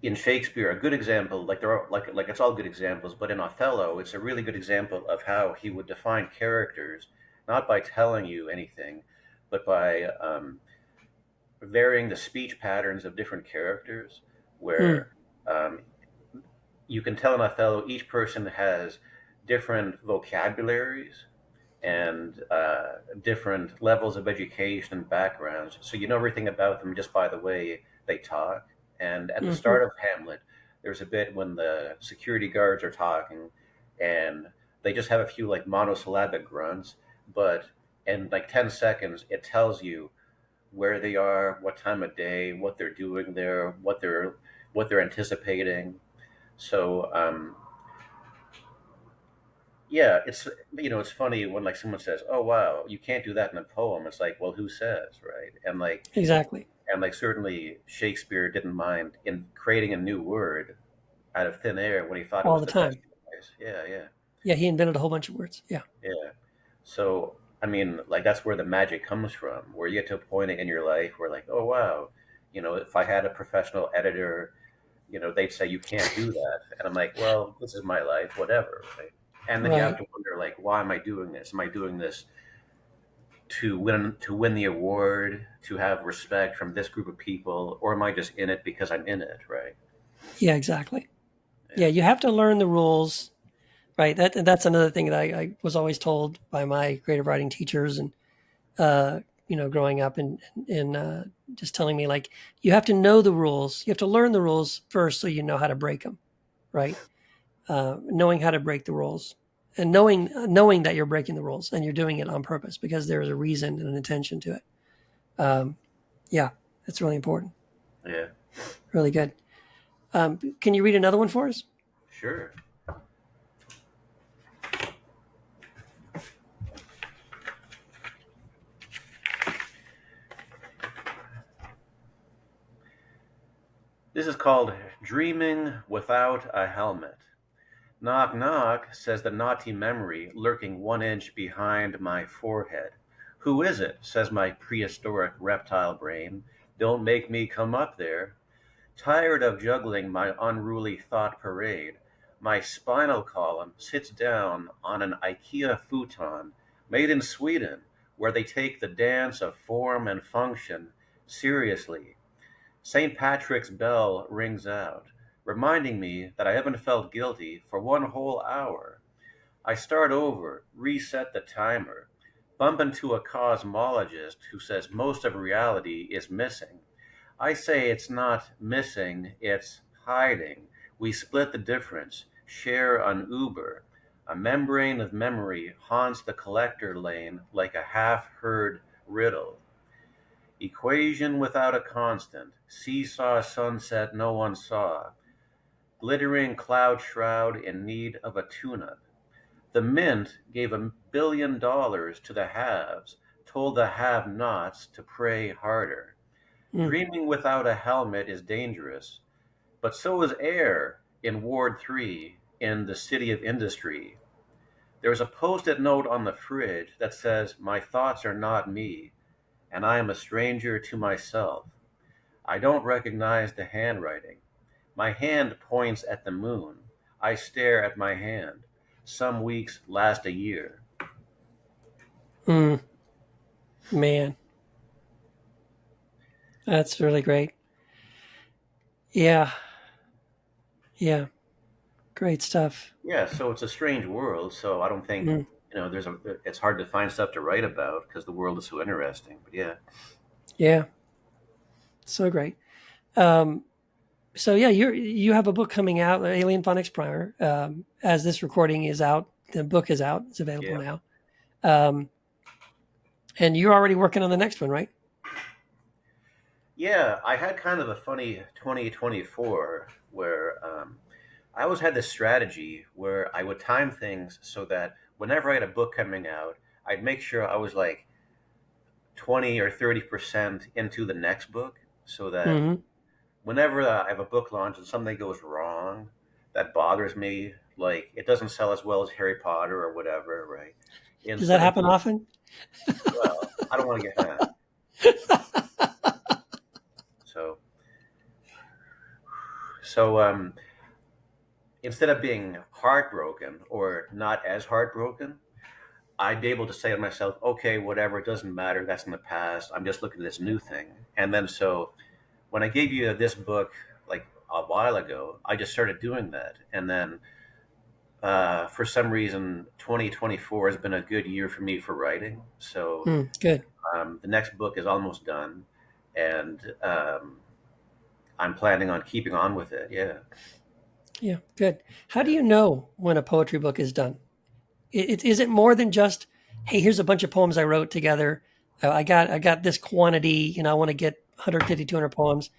in Shakespeare, a good example, like there are like it's all good examples, but in Othello, it's a really good example of how he would define characters, not by telling you anything, but by varying the speech patterns of different characters, Mm, where um, you can tell in Othello each person has different vocabularies and different levels of education and backgrounds. So you know everything about them just by the way they talk. And at the hmm. start of Hamlet, there's a bit when the security guards are talking and they just have a few like monosyllabic grunts, but in like 10 seconds, it tells you where they are, what time of day, what they're doing there, what they're anticipating. So yeah, it's funny when like someone says, "Oh wow, you can't do that in a poem." It's like, well, who says, right? Exactly. And like certainly Shakespeare didn't mind in creating a new word out of thin air when he thought it All was the the best time. choice. Yeah, yeah, Yeah, he invented a whole bunch of words. Yeah, yeah. So I mean, like that's where the magic comes from, where you get to a point in your life where like, oh wow, if I had a professional editor, they'd say you can't do that, and I'm like, well, this is my life, whatever, right? And then you have right. to wonder like, why am I doing this? Am I doing this to win the award, to have respect from this group of people, or am I just in it because I'm in it, right? Yeah, exactly. Yeah, Yeah, you have to learn the rules, right? That's another thing that I was always told by my creative writing teachers, and uh, growing up, and just telling me like you have to know the rules, you have to learn the rules first, so you know how to break them, right? Knowing how to break the rules, and knowing that you're breaking the rules and you're doing it on purpose because there is a reason and an intention to it. Um, yeah, that's really important. yeah, Really good. Can you read another one for us? sure. This is called Dreaming Without a Helmet. Knock, knock, says the naughty memory lurking 1 inch behind my forehead. Who is it? Says my prehistoric reptile brain. Don't make me come up there. Tired of juggling my unruly thought parade, my spinal column sits down on an IKEA futon made in Sweden, where they take the dance of form and function seriously. St. Patrick's bell rings out, reminding me that I haven't felt guilty for 1 whole hour. I start over, reset the timer, bump into a cosmologist who says most of reality is missing. I say it's not missing, it's hiding. We split the difference, share an Uber. A membrane of memory haunts the collector lane like a half heard riddle. Equation without a constant, seesaw sunset no one saw, glittering cloud shroud in need of a tune up. The mint gave $1 billion to the haves, told the have nots to pray harder. Mm, Dreaming without a helmet is dangerous, but so is air in Ward 3 in the City of Industry. There's a post it note on the fridge that says, "My thoughts are not me, and I am a stranger to myself. I don't recognize the handwriting. My hand points at the moon. I stare at my hand. Some weeks last a year." mm, man, that's really great. Yeah, yeah, great stuff. Yeah, so it's a strange world. So I don't think Mm, it's hard to find stuff to write about because the world is so interesting. But yeah, yeah, so great. Um, so yeah, you have a book coming out, Alien Phonics Primer. As this recording is out, the book is out. It's available yeah, now. Um, and you're already working on the next one, right? Yeah, I had kind of a funny 2024 where I always had this strategy where I would time things so that whenever I had a book coming out, I'd make sure I was like 20 or 30% into the next book so that Mm-hmm. whenever I have a book launch and something goes wrong, that bothers me. Like it doesn't sell as well as Harry Potter or whatever, right? Does that Instead of happen doing, often? well, I don't want to get mad. So, so instead of being heartbroken or not as heartbroken, I'd be able to say to myself, okay, whatever, it doesn't matter. That's in the past. I'm just looking at this new thing. And then so when I gave you this book like a while ago, I just started doing that. And then for some reason, 2024 has been a good year for me for writing. So Good. the next book is almost done. And I'm planning on keeping on with it. Yeah. Yeah, good. How do Yeah. you know when a poetry book is done? Is it more than just, hey, here's a bunch of poems I wrote together. I got this quantity. I want to get 150, 200 poems.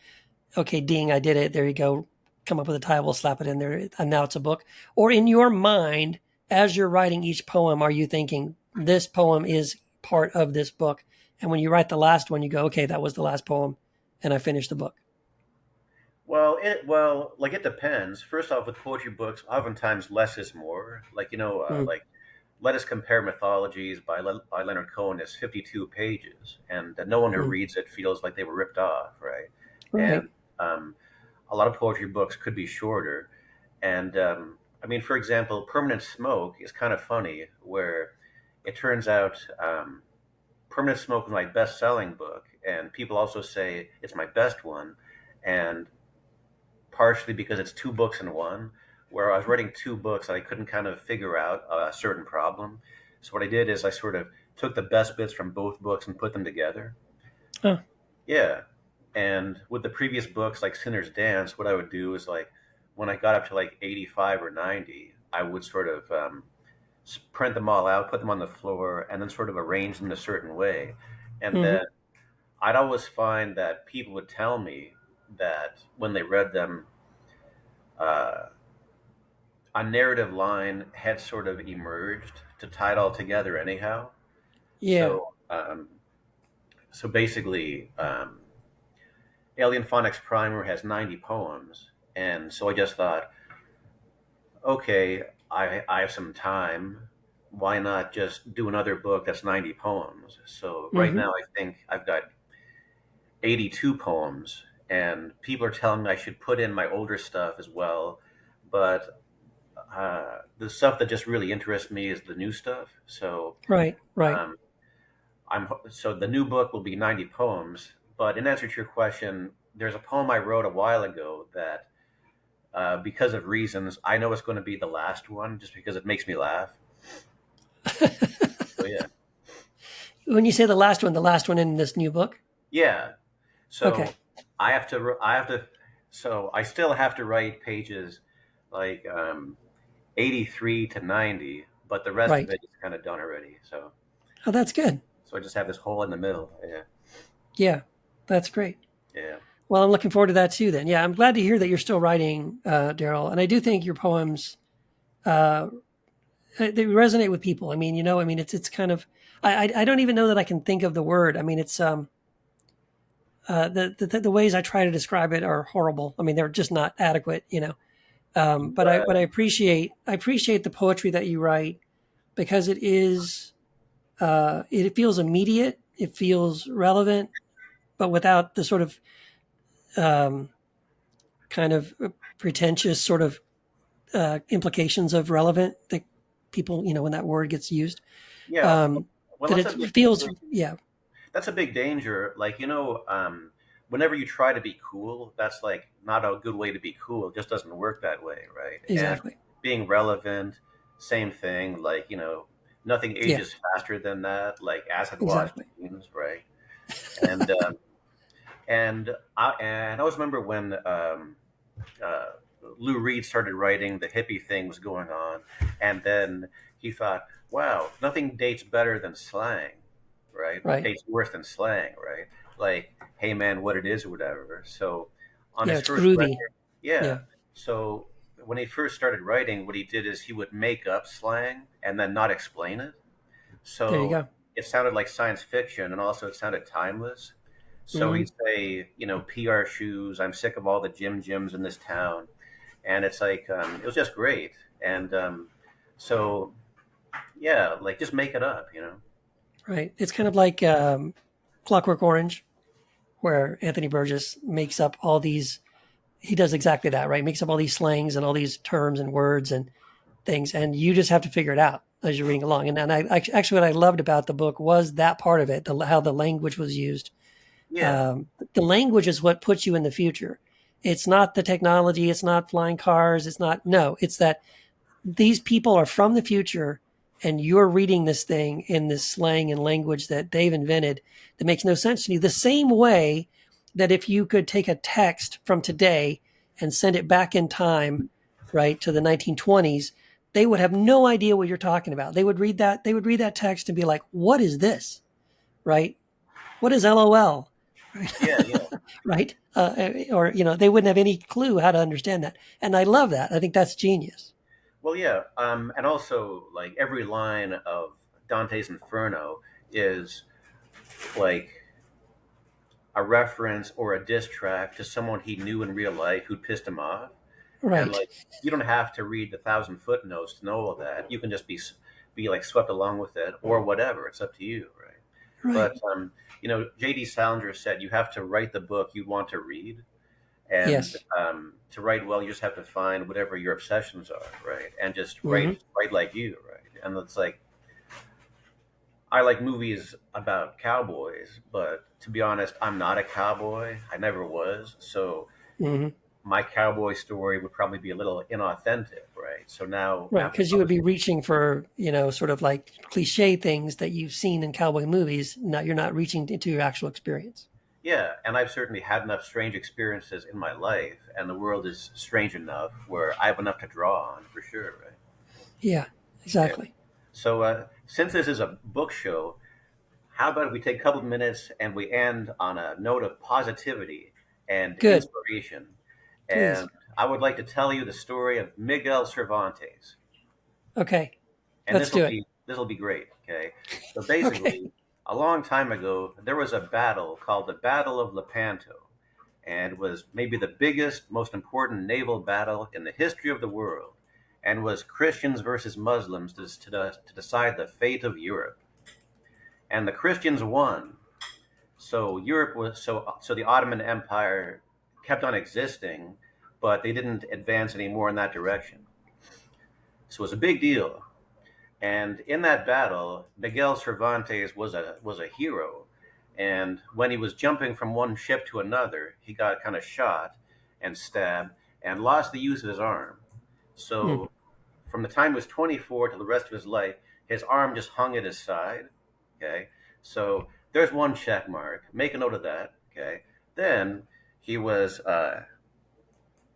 Okay, ding, I did it. There you go. Come up with a title, slap it in there, and now it's a book. Or in your mind, as you're writing each poem, are you thinking this poem is part of this book? And when you write the last one, you go, okay, that was the last poem, and I finished the book. Like it depends. First off, with poetry books, oftentimes less is more. Like Mm, like Let Us Compare Mythologies by Leonard Cohen is 52 pages, and no one who mm, reads it feels like they were ripped off, right? right. And um, a lot of poetry books could be shorter. And I mean, for example, Permanent Smoke is kind of funny, where it turns out Permanent Smoke was my best-selling book, and people also say it's my best one, and partially because it's two books in one, where I was writing two books and I couldn't kind of figure out a certain problem. So what I did is I sort of took the best bits from both books and put them together. Huh. Yeah. And with the previous books like Sinner's Dance, what I would do is like when I got up to like 85 or 90, I would sort of print them all out, put them on the floor, and then sort of arrange them in a certain way. And Hmm. then I'd always find that people would tell me that when they read them, uh, a narrative line had sort of emerged to tie it all together anyhow. Yeah. So basically, Alien Phonics Primer has 90 poems, and so I just thought, okay, I have some time. Why not just do another book that's 90 poems? So right Hmm. now, I think I've got 82 poems, and people are telling me I should put in my older stuff as well, but the stuff that just really interests me is the new stuff. So Right. Right. um, so the new book will be 90 poems. But in answer to your question, there's a poem I wrote a while ago that, because of reasons, I know it's going to be the last one, just because it makes me laugh. So yeah, When you say the last one in this new book. yeah. Okay. So I have to. So I still have to write pages like 83 to 90, but the rest of Right. it is kind of done already. Oh, that's good. So I just have this hole in the middle. Yeah, Yeah, that's great. yeah, Well, I'm looking forward to that too. Then, yeah, I'm glad to hear that you're still writing, Darrell. And I do think your poems uh, they resonate with people. I mean, it's kind of I don't even know that I can think of the word. I mean, it's the ways I try to describe it are horrible. I mean, they're just not adequate. But I appreciate the poetry that you write because it feels immediate, it feels relevant, but without the sort of um, kind of pretentious sort of implications of relevant that people, when that word gets used, yeah. um, Well, that that's it a big feels, yeah, that's a big danger. Like whenever you try to be cool, that's like not a good way to be cool. It just doesn't work that way, right? And exactly. being relevant, same thing. Like nothing Yeah, ages faster than that. Like acid wash exactly. jeans, right? And and I always remember when Lou Reed started writing, the hippie thing was going on, and then he thought, wow, nothing dates better than slang, right? Right. Dates worse than slang, right? Like, hey man, what it is or whatever. So on Yeah, his it's first groovy. record, yeah. Yeah. So when he first started writing, what he did is he would make up slang and then not explain it. There you So go. it sounded like science fiction and also it sounded timeless. So Hmm. he'd say, PR shoes, I'm sick of all the gyms in this town. And it's like, it was just great. And so, yeah, like just make it up. Right. It's kind of like Clockwork Orange, where Anthony Burgess makes up all these. He does exactly that, right? Makes up all these slangs and all these terms and words and things, and you just have to figure it out as you're reading along. And actually, what I loved about the book was that part of it, how the language was used. Yeah. The language is what puts you in the future. It's not the technology. It's not flying cars. It's not, no, it's that these people are from the future and you're reading this thing in this slang and language that they've invented that makes no sense to you. The same way that if you could take a text from today and send it back in time, right, to the 1920s, they would have no idea what you're talking about. They would read that text and be like, what is this? Right? What is LOL? Right? Yeah. Yeah. Right? Or, they wouldn't have any clue how to understand that. And I love that. I think that's genius. Well, yeah. And also, like, every line of Dante's Inferno is like a reference or a diss track to someone he knew in real life who'd pissed him off. And Right. like, you don't have to read the thousand footnotes to know all that. You can just be like swept along with it or whatever. It's up to you, right? Right. But J.D. Salinger said you have to write the book you want to read, and Yes. to write well, you just have to find whatever your obsessions are, right? And just write Hmm. write like you, right? And it's like I like movies about cowboys, but to be honest, I'm not a cowboy. I never was, so Hmm. my cowboy story would probably be a little inauthentic, right? So now Right. after Because you would be reaching for, sort of like cliche things that you've seen in cowboy movies. Not You're not reaching into your actual experience. yeah, and I've certainly had enough strange experiences in my life, and the world is strange enough where I have enough to draw on for sure, right? Yeah, Yeah. exactly. So since this is a book show, how about we take a couple of minutes and we end on a note of positivity and Good. inspiration? Please. And I would like to tell you the story of Miguel Cervantes, Okay. and Let's do it. this will be great. Okay, so Okay. basically, a long time ago, there was a battle called the Battle of Lepanto, and was maybe the biggest, most important naval battle in the history of the world, and was Christians versus Muslims to decide the fate of Europe. And the Christians won. So Europe was so the Ottoman Empire kept on existing, but they didn't advance anymore in that direction. So it was a big deal. And in that battle, Miguel Cervantes was a hero. And when he was jumping from one ship to another, he got kind of shot and stabbed and lost the use of his arm. Hmm. So from the time he was 24 to the rest of his life, his arm just hung at his side. Okay, so there's one check mark. Make a note of that. Okay, then he was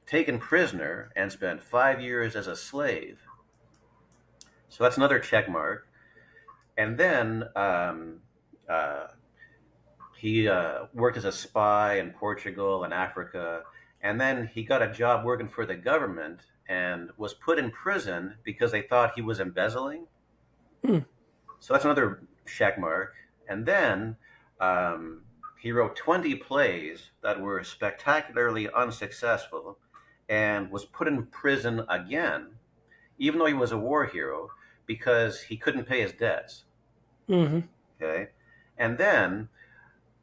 taken prisoner and spent 5 years as a slave. So that's another check mark. And then uh, he worked as a spy in Portugal and Africa. And then he got a job working for the government and was put in prison because they thought he was embezzling. Hmm. So that's another check mark. And then um, he wrote 20 plays that were spectacularly unsuccessful and was put in prison again, even though he was a war hero, because he couldn't pay his debts. Hmm. Okay. And then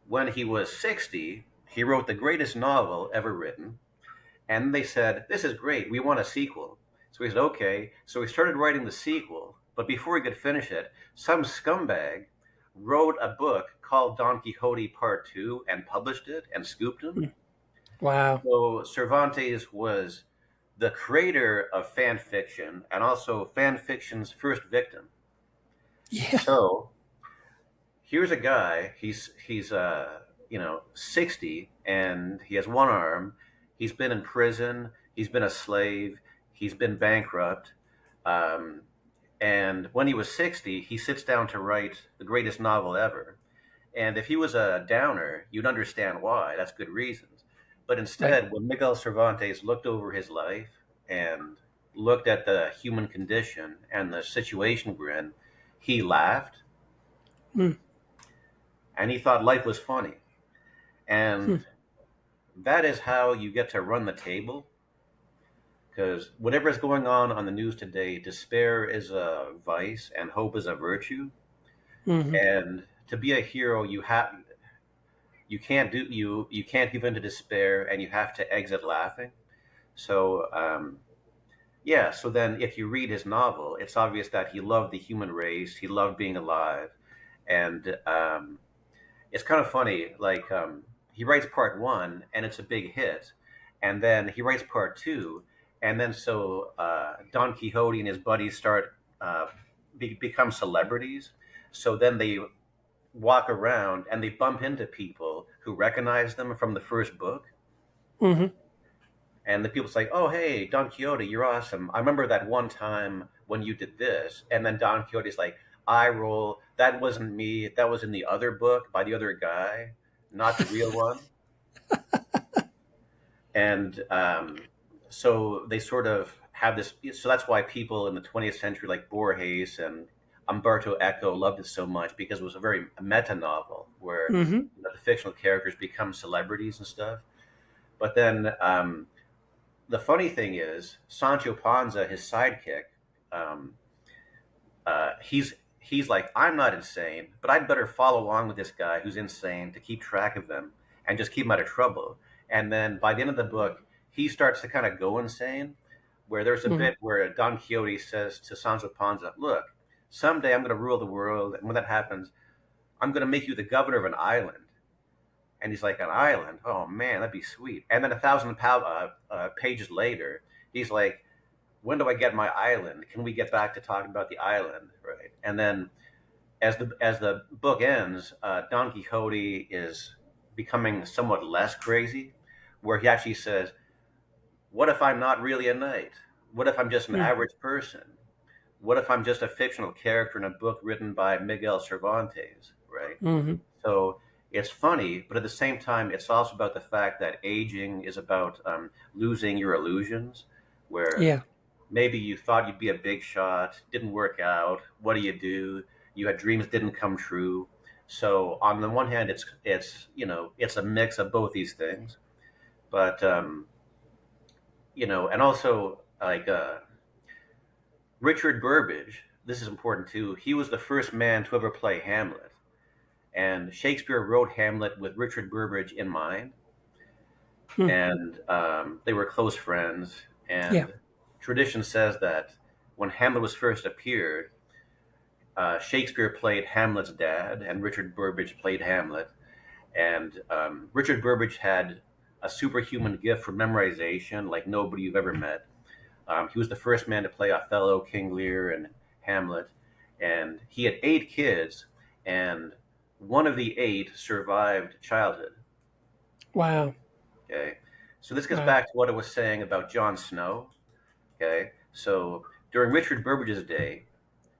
when he was 60, he wrote the greatest novel ever written. And they said, "This is great. We want a sequel." So he said, "Okay." So he started writing the sequel. But before he could finish it, some scumbag wrote a book called Don Quixote Part 2 and published it and scooped him. Hmm. Wow. So Cervantes was the creator of fan fiction and also fan fiction's first victim. Yeah. So here's a guy. He's 60 and he has one arm. He's been in prison. He's been a slave. He's been bankrupt. Um, And when he was 60, he sits down to write the greatest novel ever. And if he was a downer, you'd understand why. That's good reasons. But Right. instead, when Miguel Cervantes looked over his life and looked at the human condition and the situation we're in, he laughed Mm. and he thought life was funny. And Hmm. that is how you get to run the table. Because whatever is going on the news today, despair is a vice and hope is a virtue. Hmm. And to be a hero, you can't give in to despair, and you have to exit laughing. So yeah, so then if you read his novel, it's obvious that he loved the human race, he loved being alive, and it's kind of funny. Like he writes part one, and it's a big hit, and then he writes part two, and then so Don Quixote and his buddies start become celebrities. So then they walk around and they bump into people who recognize them from the first book. Hmm. And the people's like, "Oh, hey, Don Quixote, you're awesome. I remember that one time when you did this." And then Don Quixote's like, "I roll. That wasn't me. That was in the other book by the other guy, not the real one." And so they sort of have this. So that's why people in the 20th century, like Borges and Umberto Eco, loved it so much because it was a very meta novel where Hmm. the fictional characters become celebrities and stuff. But then the funny thing is, Sancho Panza, his sidekick, um, he's like, I'm not insane, but I'd better follow along with this guy who's insane to keep track of him and just keep him out of trouble. And then by the end of the book, he starts to kind of go insane. Where there's a Hmm. bit where Don Quixote says to Sancho Panza, "Look, someday I'm going to rule the world, and when that happens, I'm going to make you the governor of an island." And he's like, "An island? Oh man, that'd be sweet." And then pages later, he's like, "When do I get my island? Can we get back to talking about the island?" Right? And then as the book ends, Don Quixote is becoming somewhat less crazy, where he actually says, "What if I'm not really a knight? What if I'm just an Hmm. average person? What if I'm just a fictional character in a book written by Miguel Cervantes?" Right? Hmm. So it's funny, but at the same time, it's also about the fact that aging is about losing your illusions, where Yeah. maybe you thought you'd be a big shot, didn't work out. What do you do? You had dreams that didn't come true. So on the one hand, it's a mix of both these things, but and also like Richard Burbage. This is important too. He was the first man to ever play Hamlet, and Shakespeare wrote Hamlet with Richard Burbage in mind, Hmm. and they were close friends. Yeah. And tradition says that when Hamlet was first appeared, Shakespeare played Hamlet's dad, and Richard Burbage played Hamlet. And Richard Burbage had a superhuman gift for memorization, like nobody you've ever met. He was the first man to play Othello, King Lear, and Hamlet. And he had 8 kids, and one of the 8 survived childhood. Wow. Okay. So this gets Wow. back to what I was saying about Jon Snow. Okay. So during Richard Burbage's day,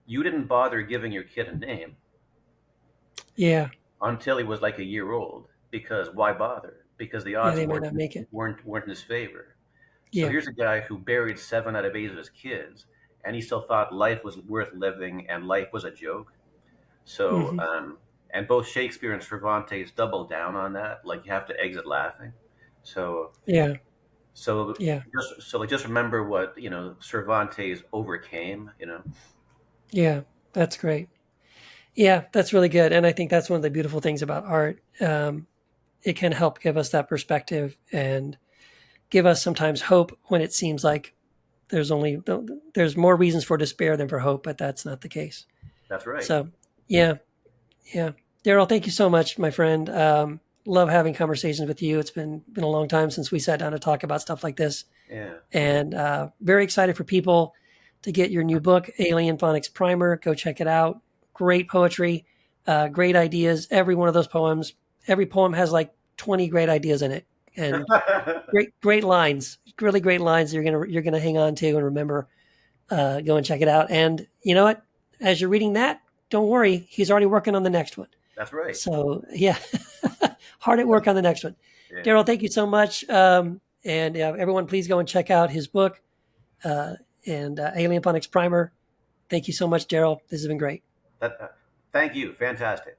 you didn't bother giving your kid a name Yeah. until he was like a year old. Because why bother? Because the Yeah. odds They might not make it. weren't in his favor. So Yeah. here's a guy who buried 7 out of 8 of his kids, and he still thought life was worth living and life was a joke. So, Hmm. and both Shakespeare and Cervantes double down on that. Like you have to exit laughing. So, Yeah. so Yeah. just remember what Cervantes overcame. Yeah. That's great. Yeah, that's really good. And I think that's one of the beautiful things about art. It can help give us that perspective and give us sometimes hope when it seems like there's more reasons for despair than for hope, but that's not the case. That's right. So, yeah, yeah. Darrell, thank you so much, my friend. Love having conversations with you. It's been a long time since we sat down to talk about stuff like this, Yeah. and very excited for people to get your new book, Alien Phonics Primer. Go check it out. Great poetry, great ideas. Every one of those poems, every poem has like 20 great ideas in it, and great lines, really great lines you're gonna hang on to and remember Go and check it out. And you know what? As you're reading that, don't worry. He's already working on the next one. That's right. So yeah, hard at work on the next one. Yeah. Darrell, thank you so much. And everyone, please go and check out his book uh, and Alien Phonics Primer. Thank you so much, Darrell. This has been great. Thank you. Fantastic.